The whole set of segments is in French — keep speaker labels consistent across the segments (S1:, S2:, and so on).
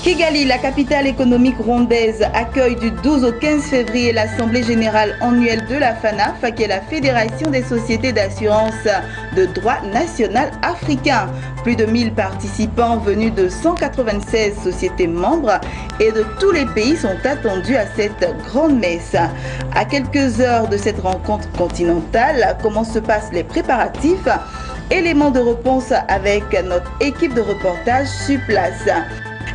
S1: Kigali, la capitale économique rwandaise, accueille du 12 au 15 février l'Assemblée générale annuelle de la FANAF, qui est la Fédération des sociétés d'assurance de droit national africain. Plus de 1000 participants venus de 196 sociétés membres et de tous les pays sont attendus à cette grande messe. À quelques heures de cette rencontre continentale, comment se passent les préparatifs? Éléments de réponse avec notre équipe de reportage sur place.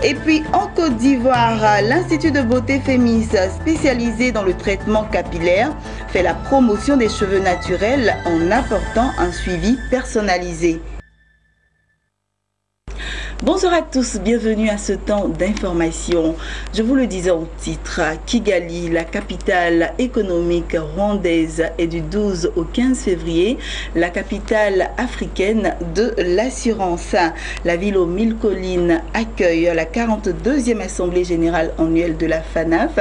S1: Et puis en Côte d'Ivoire, l'Institut de beauté Fémis, spécialisé dans le traitement capillaire, fait la promotion des cheveux naturels en apportant un suivi personnalisé. Bonjour à tous, bienvenue à ce temps d'information. Je vous le disais en titre, Kigali, la capitale économique rwandaise, est du 12 au 15 février, la capitale africaine de l'assurance. La ville aux 1000 collines accueille la 42e Assemblée générale annuelle de la FANAF,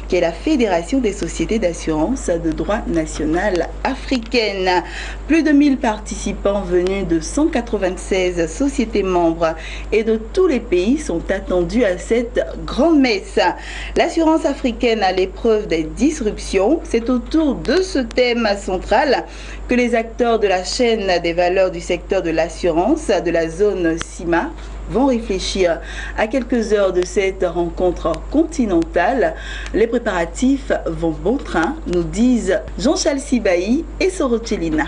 S1: qui est la Fédération des sociétés d'assurance de droit national africaine. Plus de 1000 participants venus de 196 sociétés membres et de tous les pays sont attendus à cette grande messe. L'assurance africaine à l'épreuve des disruptions, c'est autour de ce thème central que les acteurs de la chaîne des valeurs du secteur de l'assurance de la zone CIMA vont réfléchir. À quelques heures de cette rencontre continentale, les préparatifs vont bon train, nous disent Jean-Charles Sibaï et Sorochelina.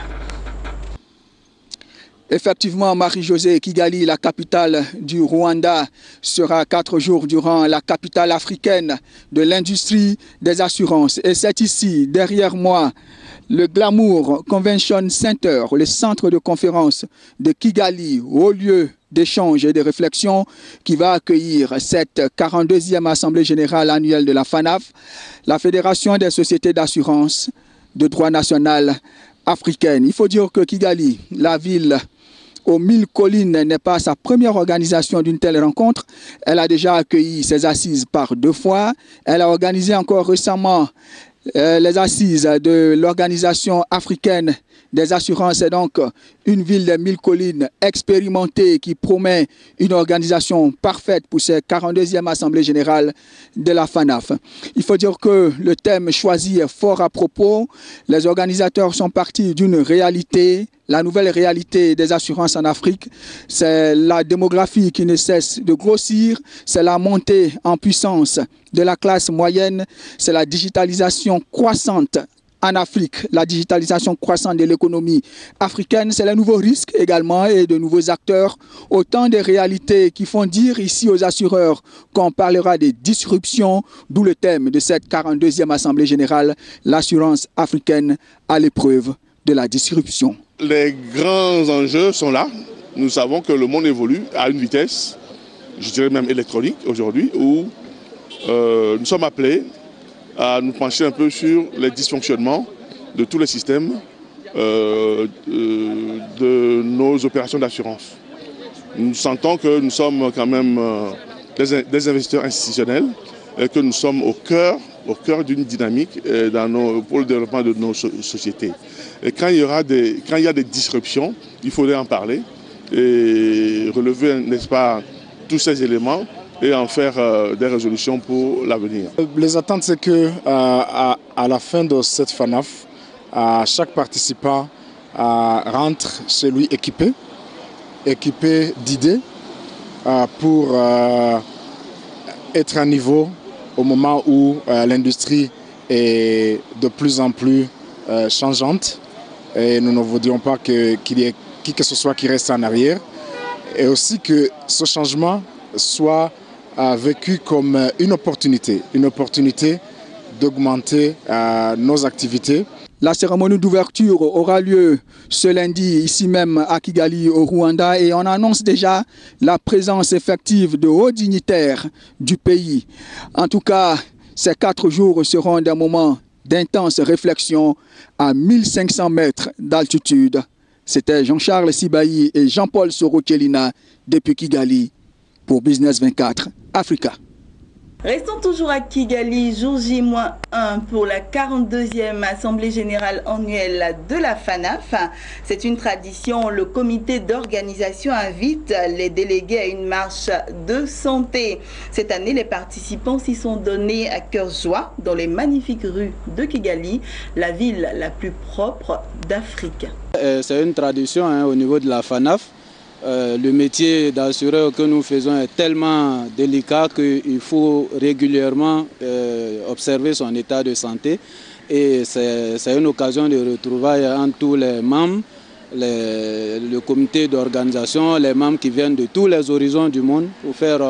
S2: Effectivement, Marie-Josée, Kigali, la capitale du Rwanda, sera 4 jours durant la capitale africaine de l'industrie des assurances. Et c'est ici, derrière moi, le Glamour Convention Center, le centre de conférence de Kigali, haut lieu d'échange et de réflexion qui va accueillir cette 42e Assemblée générale annuelle de la FANAF, la Fédération des sociétés d'assurance de droit national africaine. Il faut dire que Kigali, la ville aux 1000 collines, n'est pas sa première organisation d'une telle rencontre. Elle a déjà accueilli ses assises par 2 fois. Elle a organisé encore récemment les assises de l'Organisation africaine des assurances. C'est donc une ville des 1000 collines expérimentée qui promet une organisation parfaite pour cette 42e Assemblée générale de la FANAF. Il faut dire que le thème choisi est fort à propos. Les organisateurs sont partis d'une réalité. La nouvelle réalité des assurances en Afrique, c'est la démographie qui ne cesse de grossir, c'est la montée en puissance de la classe moyenne, c'est la digitalisation croissante en Afrique, la digitalisation croissante de l'économie africaine, c'est les nouveaux risques également et de nouveaux acteurs, autant de réalités qui font dire ici aux assureurs qu'on parlera des disruptions, d'où le thème de cette 42e Assemblée générale, l'assurance africaine à l'épreuve de la disruption.
S3: Les grands enjeux sont là. Nous savons que le monde évolue à une vitesse, je dirais même électronique aujourd'hui, où nous sommes appelés à nous pencher un peu sur les dysfonctionnements de tous les systèmes de nos opérations d'assurance. Nous sentons que nous sommes quand même des investisseurs institutionnels et que nous sommes au cœur d'une dynamique pour le développement de nos sociétés. Et quand il y a des disruptions, il faudrait en parler et relever, n'est-ce pas, tous ces éléments et en faire des résolutions pour l'avenir.
S4: Les attentes, c'est que à la fin de cette FANAF, chaque participant rentre chez lui équipé d'idées pour être à niveau au moment où l'industrie est de plus en plus changeante. Et nous ne voudrions pas qu'il y ait qui que ce soit qui reste en arrière. Et aussi que ce changement soit vécu comme une opportunité d'augmenter nos activités.
S2: La cérémonie d'ouverture aura lieu ce lundi ici même à Kigali au Rwanda et on annonce déjà la présence effective de hauts dignitaires du pays. En tout cas, ces 4 jours seront des moments d'intense réflexion à 1500 mètres d'altitude. C'était Jean-Charles Sibaï et Jean-Paul Sorochelina depuis Kigali pour Business 24 Africa.
S1: Restons toujours à Kigali, jour J-1 pour la 42e Assemblée Générale annuelle de la FANAF. C'est une tradition, le comité d'organisation invite les délégués à une marche de santé. Cette année, les participants s'y sont donnés à cœur joie dans les magnifiques rues de Kigali, la ville la plus propre d'Afrique.
S5: C'est une tradition au niveau de la FANAF. Le métier d'assureur que nous faisons est tellement délicat qu'il faut régulièrement observer son état de santé. Et c'est une occasion de retrouvailles entre tous les membres, le comité d'organisation, les membres qui viennent de tous les horizons du monde pour faire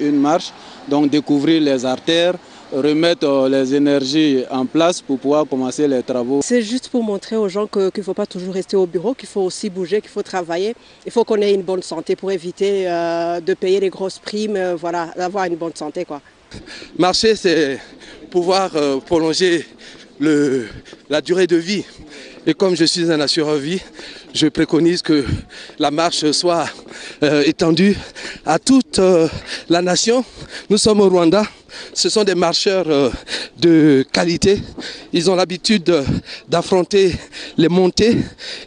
S5: une marche, donc découvrir les artères, remettre les énergies en place pour pouvoir commencer les travaux.
S6: C'est juste pour montrer aux gens qu'il ne faut pas toujours rester au bureau, qu'il faut aussi bouger, qu'il faut travailler. Il faut qu'on ait une bonne santé pour éviter de payer les grosses primes, voilà, d'avoir une bonne santé, quoi.
S7: Marcher, c'est pouvoir prolonger la durée de vie. Et comme je suis un assureur vie, je préconise que la marche soit étendue à toute la nation. Nous sommes au Rwanda. Ce sont des marcheurs de qualité. Ils ont l'habitude d'affronter les montées,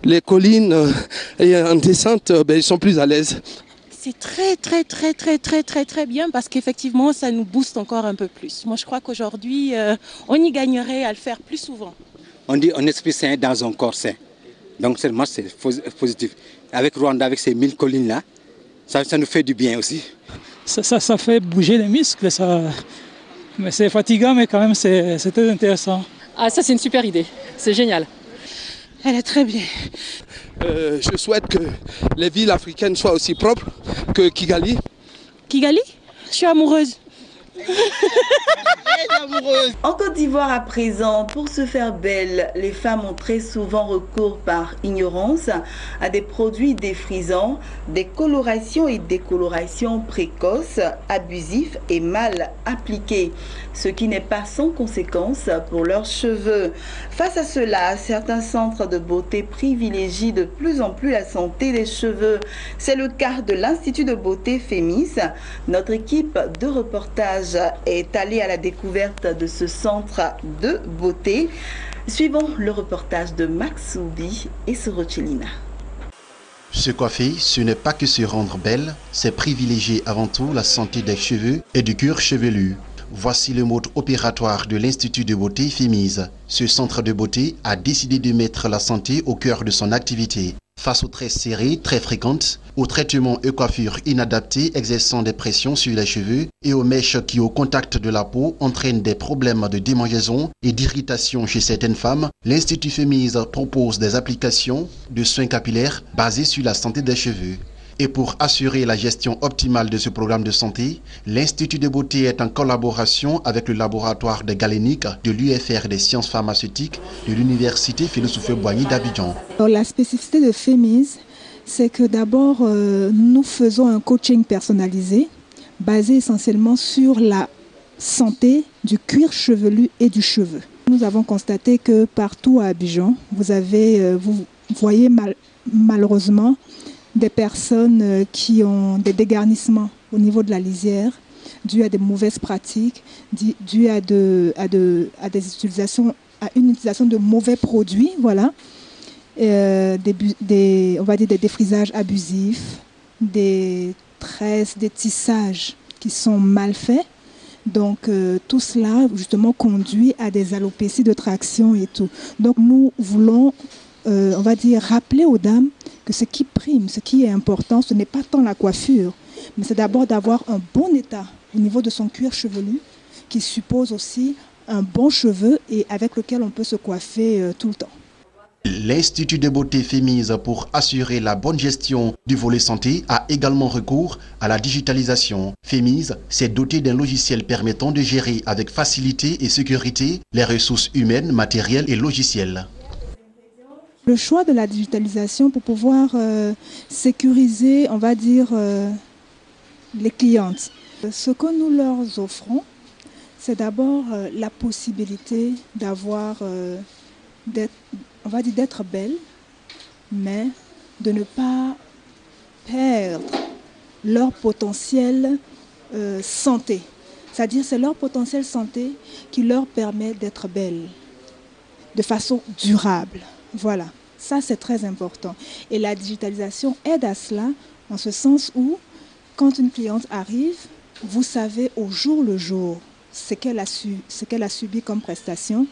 S7: les collines et en descente, ils sont plus à l'aise.
S8: C'est très bien parce qu'effectivement ça nous booste encore un peu plus. Moi je crois qu'aujourd'hui on y gagnerait à le faire plus souvent.
S9: On dit un esprit sain dans un corps sain. Donc cette marche c'est positif. Avec Rwanda, avec ces 1000 collines là, ça nous fait du bien aussi.
S10: Ça fait bouger les muscles, mais c'est fatigant, mais quand même c'est très intéressant.
S11: Ah, ça c'est une super idée, c'est génial.
S8: Elle est très bien.
S7: Je souhaite que les villes africaines soient aussi propres que Kigali.
S8: Kigali? Je suis amoureuse.
S1: En Côte d'Ivoire à présent, pour se faire belle, les femmes ont très souvent recours par ignorance à des produits défrisants, des colorations et décolorations précoces, abusifs et mal appliqués, ce qui n'est pas sans conséquence pour leurs cheveux. Face à cela, certains centres de beauté privilégient de plus en plus la santé des cheveux. C'est le cas de l'Institut de beauté Fémis. Notre équipe de reportage est allée à la découverte de ce centre de beauté. Suivons le reportage de Max Soubi et Sorochelina.
S12: Se coiffer, ce n'est pas que se rendre belle, c'est privilégier avant tout la santé des cheveux et du cuir chevelu. Voici le mode opératoire de l'Institut de beauté Fémis. Ce centre de beauté a décidé de mettre la santé au cœur de son activité. Face aux traits serrés très fréquentes, aux traitements et coiffures inadaptés exerçant des pressions sur les cheveux et aux mèches qui au contact de la peau entraînent des problèmes de démangeaison et d'irritation chez certaines femmes, l'Institut Fémis propose des applications de soins capillaires basés sur la santé des cheveux. Et pour assurer la gestion optimale de ce programme de santé, l'Institut de beauté est en collaboration avec le laboratoire de galénique de l'UFR des sciences pharmaceutiques de l'Université Félix Houphouët-Boigny d'Abidjan.
S13: La spécificité de Fémis, c'est que d'abord, nous faisons un coaching personnalisé basé essentiellement sur la santé du cuir chevelu et du cheveu. Nous avons constaté que partout à Abidjan, vous voyez malheureusement des personnes qui ont des dégarnissements au niveau de la lisière, dû à des mauvaises pratiques, dû à une utilisation de mauvais produits, voilà. On va dire des défrisages abusifs, des tresses, des tissages qui sont mal faits. Donc tout cela justement conduit à des alopécies de traction et tout. Donc nous voulons, on va dire, rappeler aux dames que ce qui prime, ce qui est important, ce n'est pas tant la coiffure, mais c'est d'abord d'avoir un bon état au niveau de son cuir chevelu, qui suppose aussi un bon cheveu et avec lequel on peut se coiffer tout le temps.
S12: L'Institut de beauté Fémis, pour assurer la bonne gestion du volet santé, a également recours à la digitalisation. Fémis s'est doté d'un logiciel permettant de gérer avec facilité et sécurité les ressources humaines, matérielles et logicielles.
S13: Le choix de la digitalisation pour pouvoir sécuriser, on va dire, les clientes. Ce que nous leur offrons, c'est d'abord la possibilité d'avoir, on va dire, d'être belle, mais de ne pas perdre leur potentiel santé. C'est-à-dire c'est leur potentiel santé qui leur permet d'être belles de façon durable. Voilà, ça c'est très important. Et la digitalisation aide à cela en ce sens où quand une cliente arrive, vous savez au jour le jour ce qu'elle a subi comme prestation,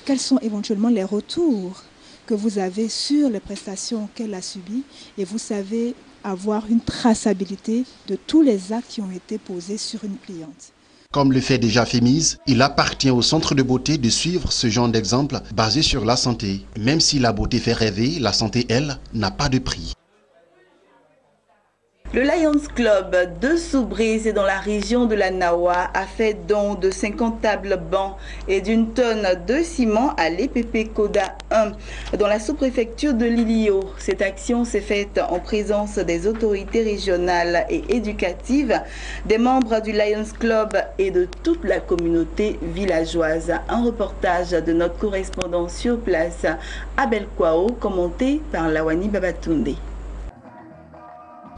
S13: quels sont éventuellement les retours que vous avez sur les prestations qu'elle a subies et vous savez avoir une traçabilité de tous les actes qui ont été posés sur une cliente.
S12: Comme le fait déjà Fémise, il appartient au centre de beauté de suivre ce genre d'exemple basé sur la santé. Même si la beauté fait rêver, la santé, elle, n'a pas de prix.
S1: Le Lions Club de Soubry, c'est dans la région de la Nawa, a fait don de 50 tables bancs et d'une tonne de ciment à l'EPP Koda 1 dans la sous-préfecture de Lilio. Cette action s'est faite en présence des autorités régionales et éducatives, des membres du Lions Club et de toute la communauté villageoise. Un reportage de notre correspondant sur place, Abel Kwao, commenté par Lawani Babatunde.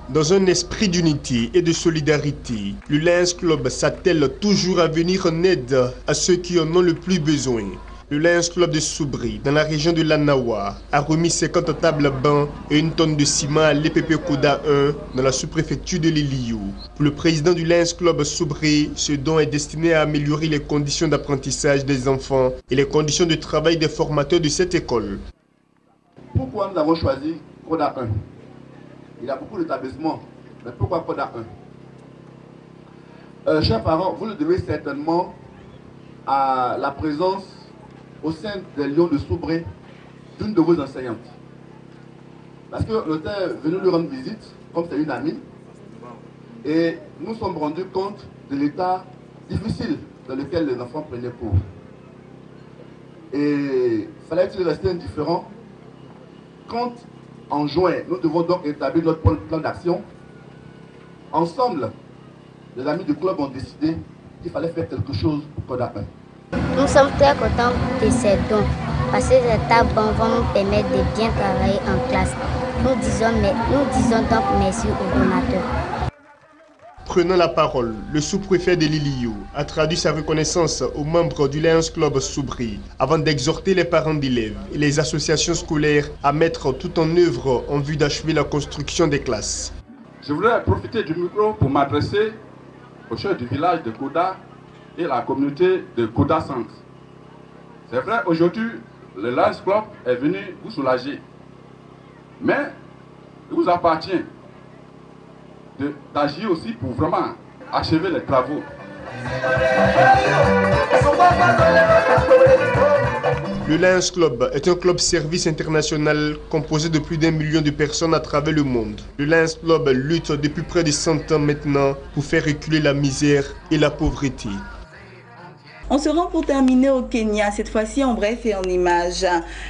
S14: Dans un esprit d'unité et de solidarité, le Lions Club s'attelle toujours à venir en aide à ceux qui en ont le plus besoin. Le Lions Club de Soubry, dans la région de l'Anawa, a remis 50 tables bancs et une tonne de ciment à l'EPP Koda 1 dans la sous-préfecture de l'Iliou. Pour le président du Lions Club Soubry, ce don est destiné à améliorer les conditions d'apprentissage des enfants et les conditions de travail des formateurs de cette école.
S15: Pourquoi nous avons choisi Koda 1? Il y a beaucoup d'établissements, mais pourquoi Koda 1? Chers parents, vous le devez certainement à la présence au sein des Lions de Soubry d'une de vos enseignantes. Parce que nous était venu lui rendre visite, comme c'est une amie, et nous sommes rendus compte de l'état difficile dans lequel les enfants prenaient cours. Et fallait-il rester indifférent quand en juin, nous devons donc établir notre plan d'action. Ensemble, les amis du club ont décidé qu'il fallait faire quelque chose pour Koda 1.
S16: Nous sommes très contents de ces dons parce que ces tables vont nous permettre de bien travailler en classe. Nous disons donc merci aux donateurs.
S14: Prenant la parole, le sous-préfet de l'Iliou a traduit sa reconnaissance aux membres du Lions Club Soubry avant d'exhorter les parents d'élèves et les associations scolaires à mettre tout en œuvre en vue d'achever la construction des classes.
S15: Je voudrais profiter du micro pour m'adresser au chef du village de Koda et la communauté de Koda Centre. C'est vrai, aujourd'hui, le Lions Club est venu vous soulager, mais il vous appartient d'agir aussi pour vraiment achever les travaux.
S14: Le Lions Club est un club service international composé de plus d'1 million de personnes à travers le monde. Le Lions Club lutte depuis près de 100 ans maintenant pour faire reculer la misère et la pauvreté.
S1: On se rend pour terminer au Kenya, cette fois-ci en bref et en images.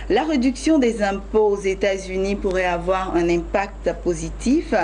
S1: La réduction des impôts aux États-Unis pourrait avoir un impact positif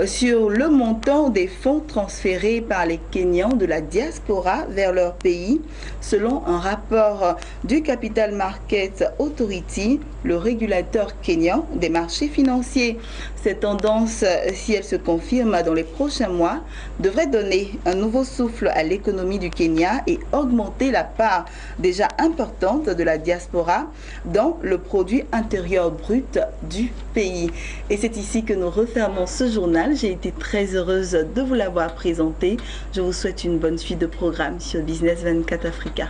S1: sur le montant des fonds transférés par les Kenyans de la diaspora vers leur pays, selon un rapport du Capital Market Authority, le régulateur kenyan des marchés financiers. Cette tendance, si elle se confirme dans les prochains mois, devrait donner un nouveau souffle à l'économie du Kenya et augmenter la part déjà importante de la diaspora dans le produit intérieur brut du pays. Et c'est ici que nous refermons ce journal. J'ai été très heureuse de vous l'avoir présenté. Je vous souhaite une bonne suite de programme sur Business 24 Africa.